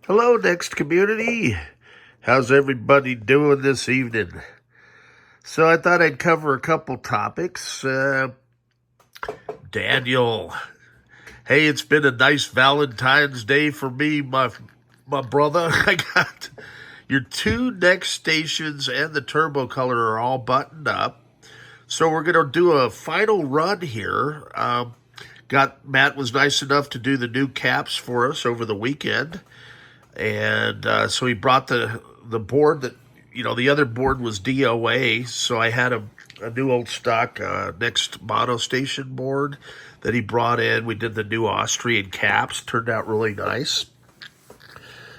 Hello, Next community. How's everybody doing this evening? So I thought I'd cover a couple topics. Daniel, hey, it's been a nice Valentine's Day for me, my brother. I got your two NeXtstations and the turbo color are all buttoned up. So we're gonna do a final run here. Got Matt was nice enough to do the new caps for us over the weekend. And so he brought the board that, the other board was DOA. So I had a new old stock Next mono station board that he brought in. We did the new Austrian caps, turned out really nice.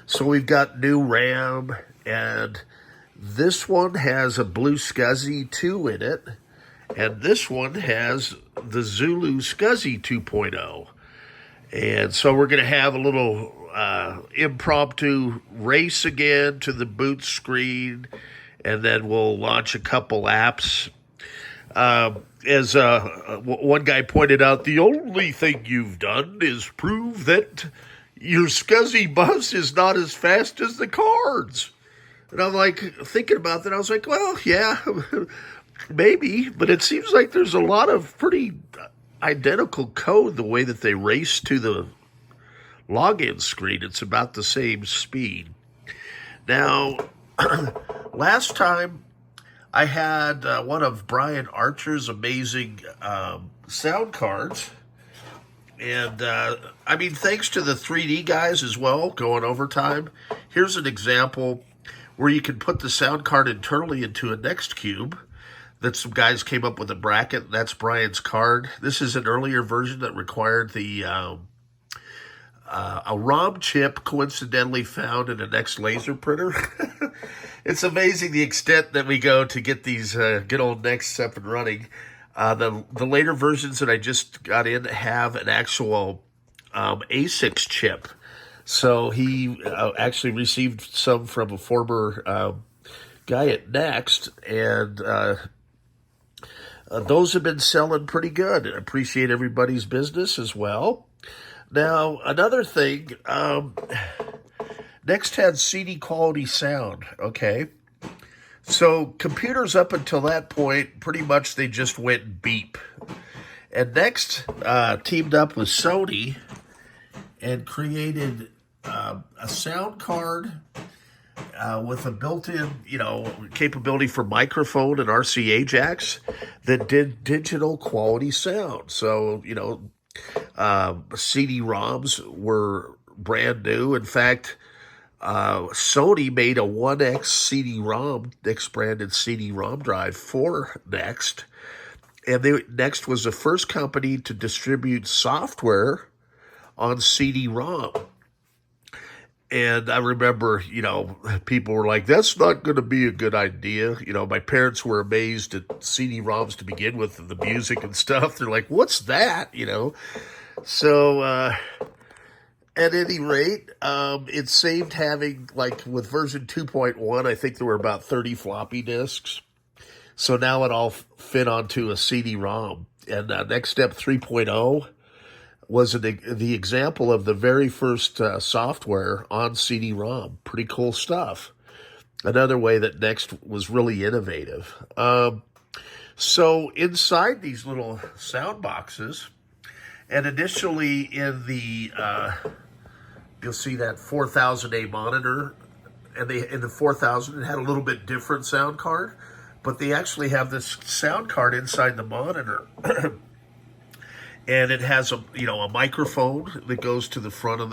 So we've got new RAM, and this one has a blue scsi 2 in it, and this one has the Zulu scsi 2.0. And so we're going to have a little impromptu race again to the boot screen, and then we'll launch a couple apps. As one guy pointed out, the only thing you've done is prove that your scuzzy bus is not as fast as the cards. And I'm like, thinking about that, I was like, well, yeah, maybe, but it seems like there's a lot of pretty identical code the way that they race to the login screen. It's about the same speed. Now, last time I had one of Brian Archer's amazing sound cards. And, thanks to the 3D guys as well, going overtime. Here's an example where you can put the sound card internally into a NeXtCube that some guys came up with a bracket. That's Brian's card. This is an earlier version that required the a ROM chip coincidentally found in a Next laser printer. It's amazing the extent that we go to get these good old Next up and running. The later versions that I just got in have an actual ASICs chip. So he actually received some from a former guy at Next, and those have been selling pretty good. I appreciate everybody's business as well. Now, another thing, Next had CD quality sound, okay? So computers up until that point, pretty much they just went beep. And Next teamed up with Sony and created a sound card with a built-in, capability for microphone and RCA jacks that did digital quality sound. So, CD-ROMs were brand new. In fact, Sony made a 1X CD-ROM, Next-branded CD-ROM drive for Next. And Next was the first company to distribute software on CD-ROM. And I remember, people were like, that's not going to be a good idea. My parents were amazed at CD-ROMs to begin with, and the music and stuff. They're like, what's that? So, at any rate, it saved having, like with version 2.1, I think there were about 30 floppy disks. So now it all fit onto a CD-ROM. And NeXtStep 3.0 was the example of the very first software on CD-ROM. Pretty cool stuff. Another way that Next was really innovative. So inside these little sound boxes, and initially in the, you'll see that 4000A monitor, and in the 4000 it had a little bit different sound card, but they actually have this sound card inside the monitor. And it has a microphone that goes to the front of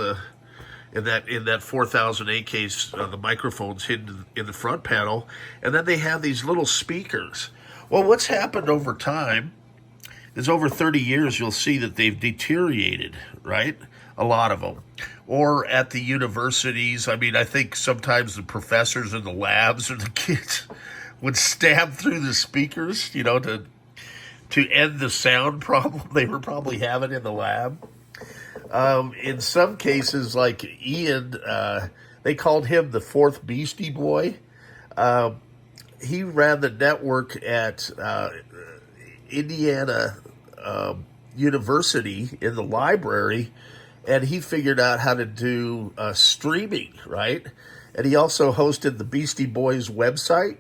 in that 4000A case, the microphone's hidden in the front panel, and then they have these little speakers. Well, what's happened over time is over 30 years, you'll see that they've deteriorated, right? A lot of them. Or at the universities, I think sometimes the professors in the labs or the kids would stab through the speakers, to end the sound problem they were probably having in the lab. In some cases, like Ian, they called him the fourth Beastie Boy. He ran the network at Indiana University in the library, and he figured out how to do streaming, right? And he also hosted the Beastie Boys website.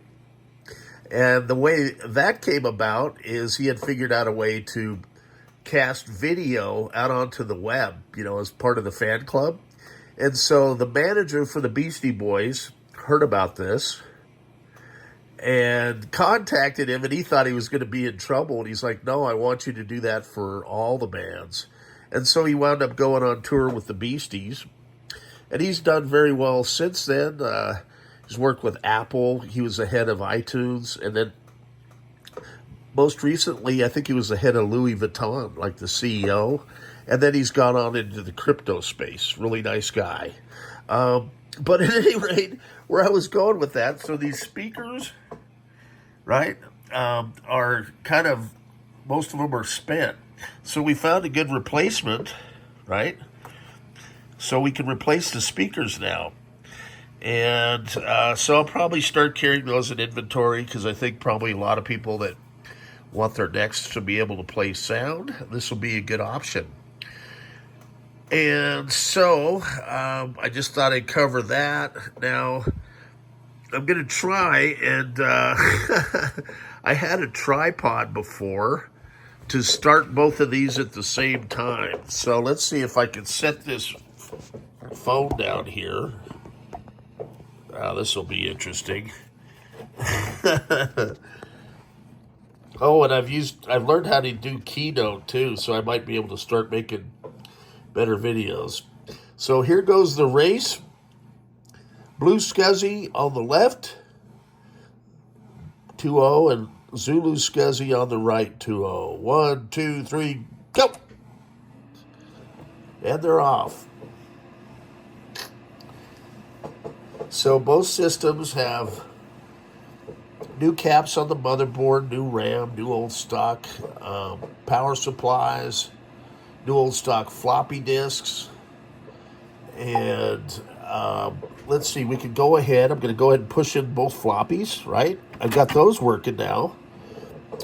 And the way that came about is he had figured out a way to cast video out onto the web, as part of the fan club. And so the manager for the Beastie Boys heard about this and contacted him, and he thought he was going to be in trouble. And he's like, no, I want you to do that for all the bands. And so he wound up going on tour with the Beasties. And he's done very well since then. He's worked with Apple. He was the head of iTunes. And then most recently, I think he was the head of Louis Vuitton, like the CEO. And then he's gone on into the crypto space. Really nice guy. But at any rate, where I was going with that, so these speakers, right, are kind of, most of them are spent. So we found a good replacement, right? So we can replace the speakers now. And so I'll probably start carrying those in inventory because I think probably a lot of people that want their Next to be able to play sound, this will be a good option. And so I just thought I'd cover that. Now, I'm going to try, and I had a tripod before to start both of these at the same time. So let's see if I can set this phone down here. This will be interesting. Oh, and I've learned how to do Keynote too, so I might be able to start making better videos. So here goes the race. Blue Scuzzy on the left, 2-0, and Zulu Scuzzy on the right, 2-0. 1, 2, 3, go! And they're off. So both systems have new caps on the motherboard, new RAM, new old stock power supplies, new old stock floppy disks. And let's see, we can go ahead. I'm going to go ahead and push in both floppies, right? I've got those working now.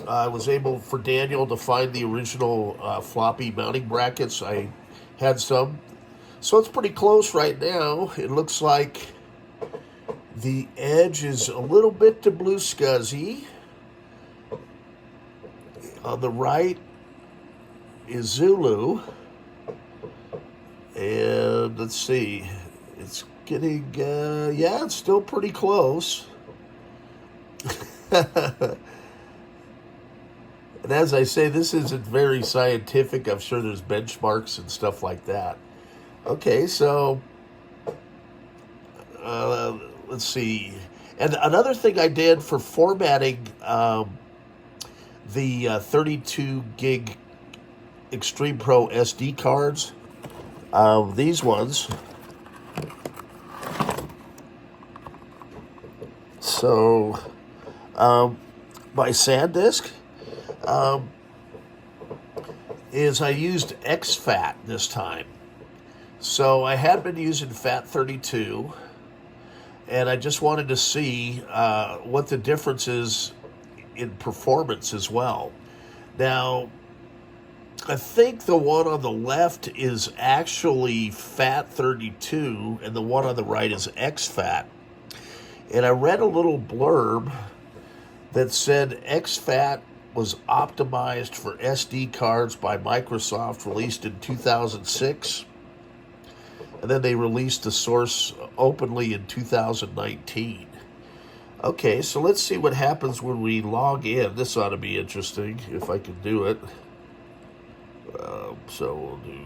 I was able for Daniel to find the original floppy mounting brackets. I had some. So it's pretty close right now. It looks like the edge is a little bit to Blue Scuzzy. On the right is Zulu. And let's see, it's getting, yeah, it's still pretty close. And as I say, this isn't very scientific. I'm sure there's benchmarks and stuff like that. Okay, so let's see. And another thing I did for formatting the 32 gig Extreme Pro SD cards, these ones. So my SanDisk is I used XFAT this time. So I had been using FAT32, and I just wanted to see what the difference is in performance as well. Now, I think the one on the left is actually FAT32, and the one on the right is XFAT. And I read a little blurb that said XFAT was optimized for SD cards by Microsoft, released in 2006. And then they released the source openly in 2019. Okay, so let's see what happens when we log in. This ought to be interesting, if I can do it. So we'll do...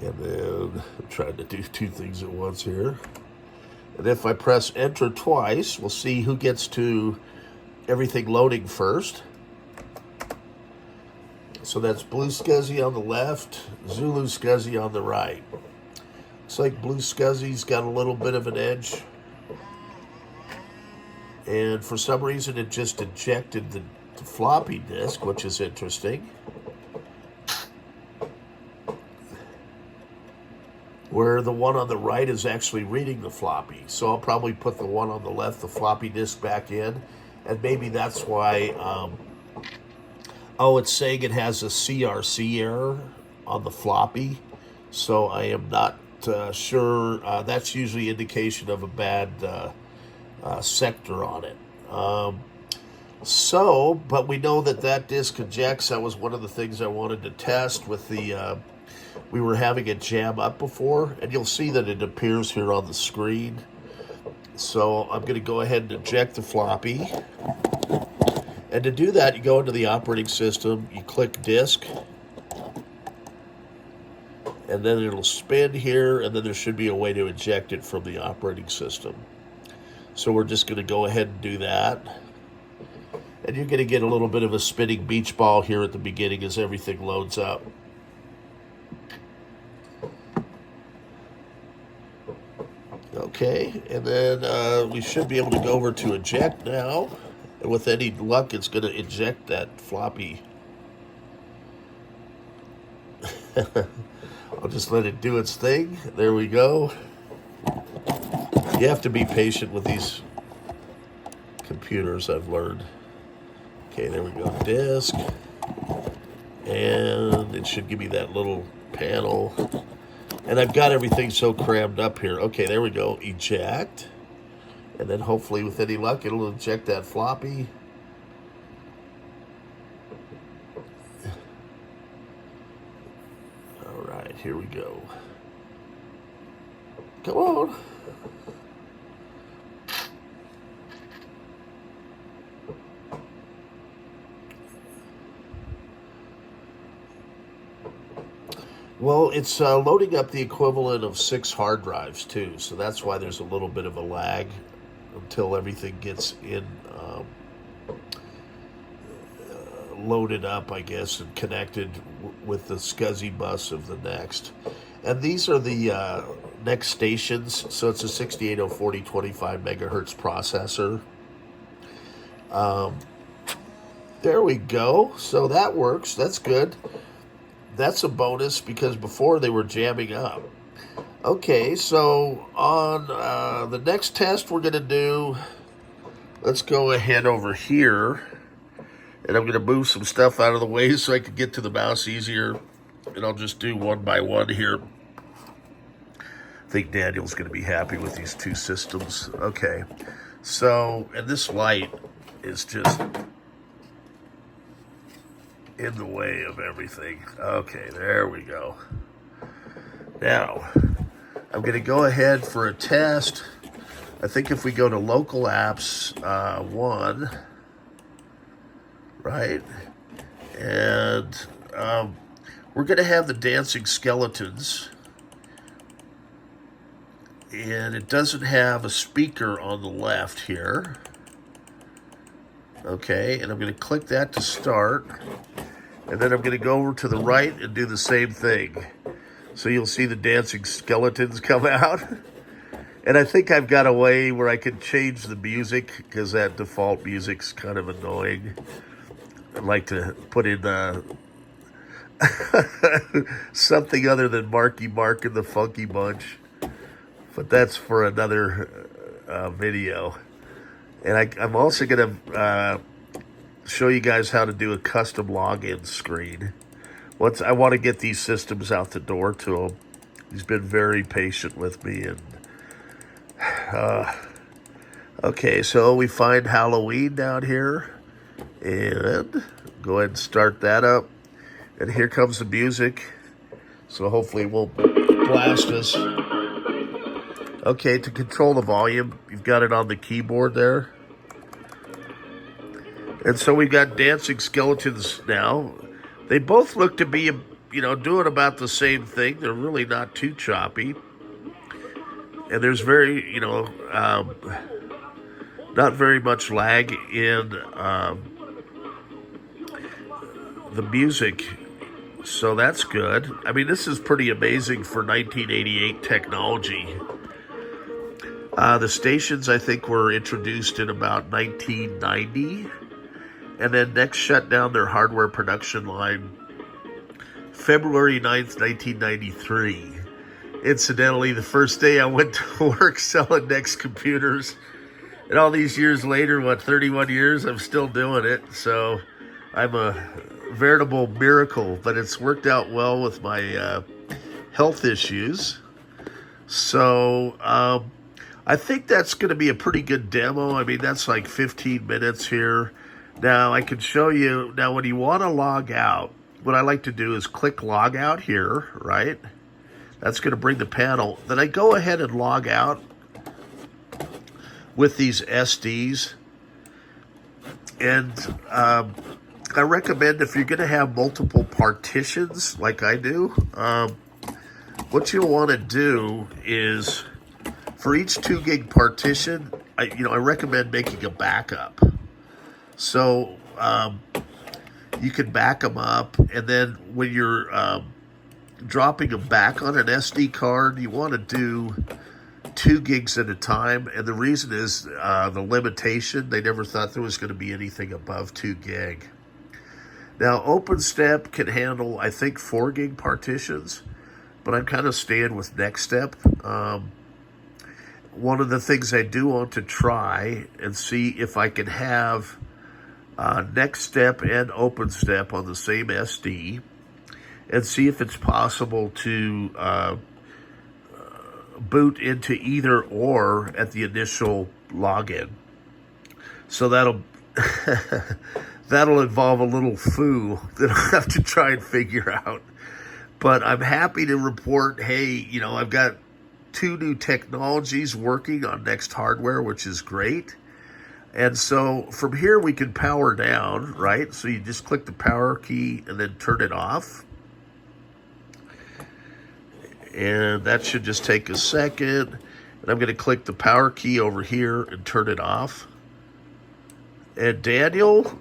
And then I'm trying to do two things at once here. And if I press enter twice, we'll see who gets to everything loading first. So that's Blue Scuzzy on the left, Zulu Scuzzy on the right. Looks like Blue Scuzzy's got a little bit of an edge. And for some reason, it just ejected the floppy disk, which is interesting. Where the one on the right is actually reading the floppy. So I'll probably put the one on the left, the floppy disk, back in. And maybe that's why Oh, it's saying it has a CRC error on the floppy, so I am not sure. That's usually indication of a bad sector on it. But we know that that disk ejects. That was one of the things I wanted to test with the. We were having it jam up before, and you'll see that it appears here on the screen. So I'm going to go ahead and eject the floppy. And to do that, you go into the operating system, you click disk, and then it'll spin here, and then there should be a way to eject it from the operating system. So we're just going to go ahead and do that. And you're going to get a little bit of a spinning beach ball here at the beginning as everything loads up. Okay, and then we should be able to go over to eject now. And with any luck, it's going to eject that floppy. I'll just let it do its thing. There we go. You have to be patient with these computers, I've learned. Okay, there we go. Disk. And it should give me that little panel. And I've got everything so crammed up here. Okay, there we go. Eject. And then hopefully with any luck, it'll eject that floppy. All right, here we go. Come on. Well, it's loading up the equivalent of 6 hard drives too, so that's why there's a little bit of a lag until everything gets in loaded up, I guess, and connected with the SCSI bus of the Next. And these are the NeXTstations, so it's a 6804 25 megahertz processor. There we go. So that works. That's good. That's a bonus because before they were jamming up. Okay, so on the next test we're going to do, let's go ahead over here. And I'm going to move some stuff out of the way so I can get to the mouse easier. And I'll just do one by one here. I think Daniel's going to be happy with these two systems. Okay, so, and this light is just in the way of everything. Okay, there we go. Now, I'm going to go ahead for a test. I think if we go to local apps 1, right, and we're going to have the dancing skeletons, and it doesn't have a speaker on the left here. Okay, and I'm going to click that to start. And then I'm going to go over to the right and do the same thing. So you'll see the dancing skeletons come out. And I think I've got a way where I can change the music because that default music's kind of annoying. I'd like to put in something other than Marky Mark and the Funky Bunch. But that's for another video. And I'm also going to show you guys how to do a custom login screen. Once I want to get these systems out the door to him. He's been very patient with me. And okay, so we find Halloween down here. And go ahead and start that up. And here comes the music. So hopefully it won't blast us. Okay, to control the volume, you've got it on the keyboard there. And so we've got dancing skeletons now. They both look to be, doing about the same thing. They're really not too choppy. And there's very, not very much lag in the music. So that's good. I mean, this is pretty amazing for 1988 technology. The stations, I think, were introduced in about 1990. And then Next shut down their hardware production line February 9th, 1993. Incidentally, the first day I went to work selling Next computers. And all these years later, 31 years, I'm still doing it. So I'm a veritable miracle, but it's worked out well with my health issues. So I think that's going to be a pretty good demo. I mean, that's like 15 minutes here. Now I can show you. Now when you want to log out, what I like to do is click log out here, right? That's going to bring the panel. Then I go ahead and log out with these SDs. And I recommend, if you're going to have multiple partitions like I do, what you'll want to do is, for each 2 gig partition, I recommend making a backup. So you can back them up, and then when you're dropping them back on an SD card, you want to do 2 gigs at a time. And the reason is the limitation. They never thought there was going to be anything above 2 gig. Now, OpenStep can handle, I think, 4 gig partitions, but I'm kind of staying with NeXtstep. One of the things I do want to try and see if I can have NeXtstep and OpenStep on the same SD, and see if it's possible to boot into either or at the initial login. So that'll that'll involve a little foo that I'll have to try and figure out. But I'm happy to report, hey, I've got 2 new technologies working on Next hardware, which is great. And so from here we can power down, right? So you just click the power key and then turn it off. And that should just take a second. And I'm going to click the power key over here and turn it off. And Daniel,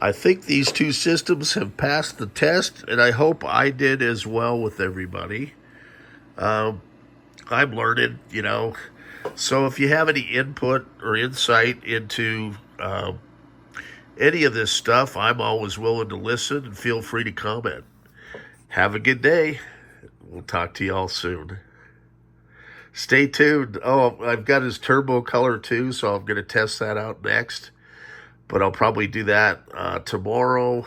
I think these 2 systems have passed the test, and I hope I did as well with everybody. I'm learning, So if you have any input or insight into any of this stuff, I'm always willing to listen, and feel free to comment. Have a good day. We'll talk to y'all soon. Stay tuned. Oh, I've got his turbo color too, so I'm going to test that out next. But I'll probably do that tomorrow.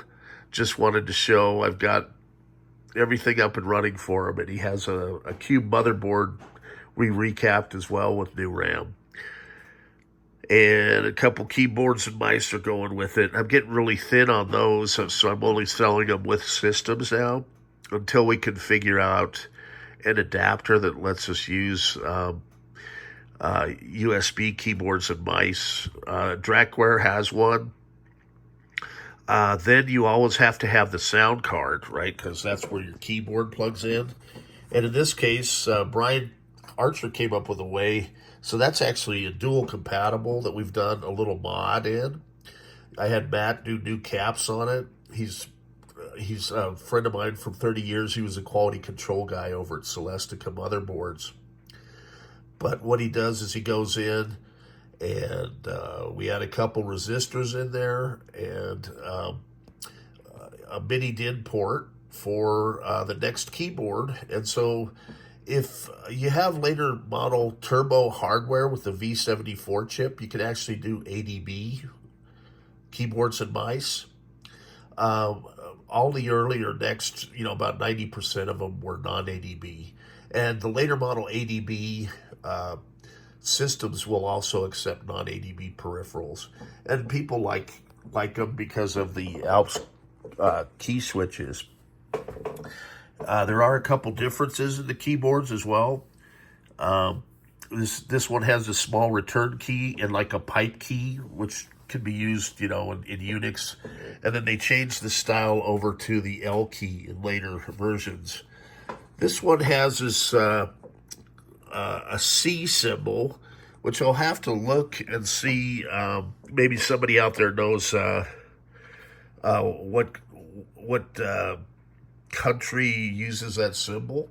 Just wanted to show I've got everything up and running for him, and he has a Cube motherboard we recapped as well with new RAM. And a couple keyboards and mice are going with it. I'm getting really thin on those, so I'm only selling them with systems now, until we can figure out an adapter that lets us use USB keyboards and mice. Drakeware has one. Then you always have to have the sound card, right? Because that's where your keyboard plugs in. And in this case, Brian Archer came up with a way. So that's actually a dual compatible that we've done a little mod in. I had Matt do new caps on it. He's a friend of mine from 30 years. He was a quality control guy over at Celestica Motherboards. But what he does is he goes in, and we had a couple resistors in there, and a mini DIN port for the Next keyboard. And so if you have later model turbo hardware with the V74 chip, you can actually do ADB keyboards and mice. All the earlier Next, about 90% of them were non-ADB. And the later model ADB systems will also accept non-ADB peripherals. And people like them because of the Alps key switches. There are a couple differences in the keyboards as well. This one has a small return key and like a pipe key, which can be used, in Unix. And then they changed the style over to the L key in later versions. This one has this a C symbol, which I'll have to look and see. Maybe somebody out there knows what country uses that symbol.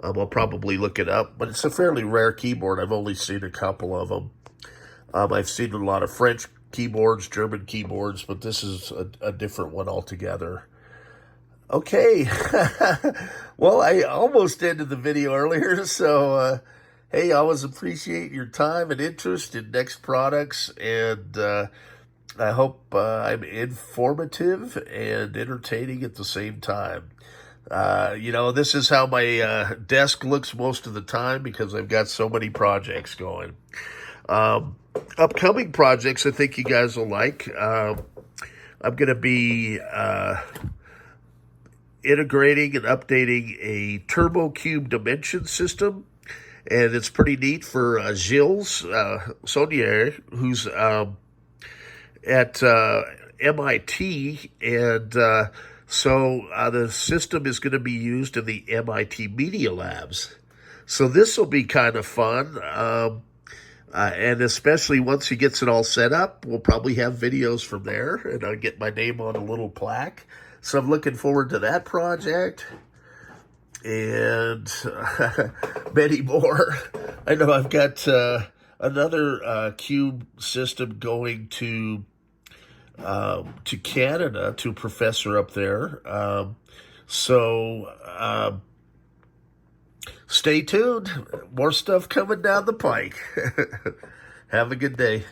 I'll probably look it up, but it's a fairly rare keyboard. I've only seen a couple of them. I've seen a lot of French keyboards, German keyboards, but this is a different one altogether. Okay. Well, I almost ended the video earlier, so hey, I always appreciate your time and interest in Next products, and I hope I'm informative and entertaining at the same time. This is how my desk looks most of the time because I've got so many projects going. Um, Upcoming projects I think you guys will like. I'm going to be integrating and updating a turbo cube dimension system, and it's pretty neat for Gilles Saunier, who's at MIT, and the system is going to be used in the MIT Media Labs. So this will be kind of fun. And especially once he gets it all set up, we'll probably have videos from there, and I'll get my name on a little plaque. So I'm looking forward to that project and many more. I know I've got another cube system going to Canada to a professor up there. Stay tuned. More stuff coming down the pike. Have a good day.